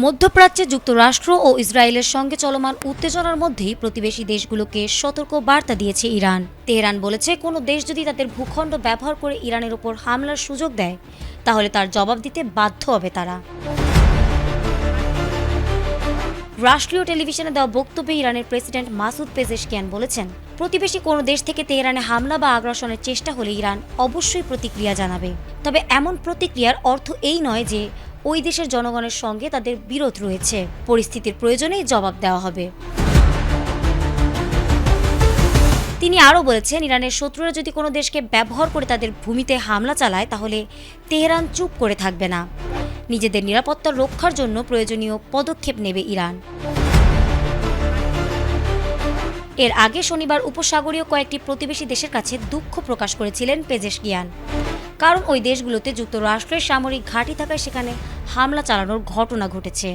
মধ্যপ্রাচ্যে যুক্তরাষ্ট্র ও ইসরায়েলের সঙ্গে চলমান উত্তেজনার মধ্যেই প্রতিবেশী দেশগুলোকে সতর্ক বার্তা দিয়েছে ইরান। তেহরান বলেছে, কোনো দেশ যদি তাদের ভূখণ্ড ব্যবহার করে ইরানের উপর হামলার সুযোগ দেয়, তাহলে তার জবাব দিতে বাধ্য হবে তারা। রাষ্ট্রীয় টেলিভিশনে দেওয়া বক্তব্যে ইরানের প্রেসিডেন্ট মাসুদ পেজেশকিয়ান বলেছেন, প্রতিবেশী কোনো দেশ থেকে তেহরানে হামলা বা আগ্রাসনের চেষ্টা হলে ইরান অবশ্যই প্রতিক্রিয়া জানাবে। তবে এমন প্রতিক্রিয়ার অর্থ এই নয় যে ওই দেশের জনগণের সঙ্গে তাদের বিরোধ রয়েছে। পরিস্থিতির প্রয়োজনেই জবাব দেওয়া হবে। তিনি আরও বলেছেন, ইরানের শত্রুরা যদি কোনো দেশকে ব্যবহার করে তাদের ভূমিতে হামলা চালায়, তাহলে তেহরান চুপ করে থাকবে না। নিজেদের নিরাপত্তা রক্ষার জন্য প্রয়োজনীয় পদক্ষেপ নেবে ইরান। এর আগে শনিবার উপসাগরীয় কয়েকটি প্রতিবেশী দেশের কাছে দুঃখ প্রকাশ করেছিলেন পেজেশকিয়ান, কারণ ওই দেশগুলোতে যুক্তরাষ্ট্রের সামরিক ঘাঁটি থাকায় সেখানে হামলা চালানোর ঘটনা ঘটেছে।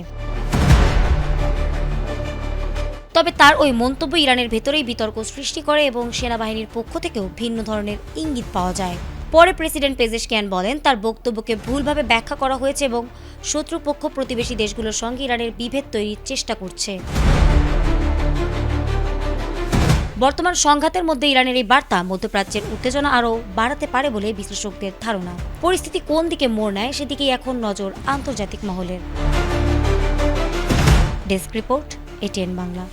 তবে তার ওই মন্তব্য ইরানের ভেতরেই বিতর্ক সৃষ্টি করে এবং সেনাবাহিনীর পক্ষ থেকেও ভিন্ন ধরনের ইঙ্গিত পাওয়া যায়। পরে প্রেসিডেন্ট পেজেশকিয়ান বলেন, তার বক্তব্যকে ভুলভাবে ব্যাখ্যা করা হয়েছে এবং শত্রুপক্ষ প্রতিবেশী দেশগুলোর সঙ্গে ইরানের বিভেদ তৈরির চেষ্টা করছে। বর্তমান সংঘাতের মধ্যে ইরানের এই বার্তা মধ্যপ্রাচ্যের উত্তেজনা আরও বাড়াতে পারে বলে বিশ্লেষকদের ধারণা। পরিস্থিতি কোন দিকে মোড় নেয় সেদিকেই এখন নজর আন্তর্জাতিক মহলের। Desk report, ATN Bangla.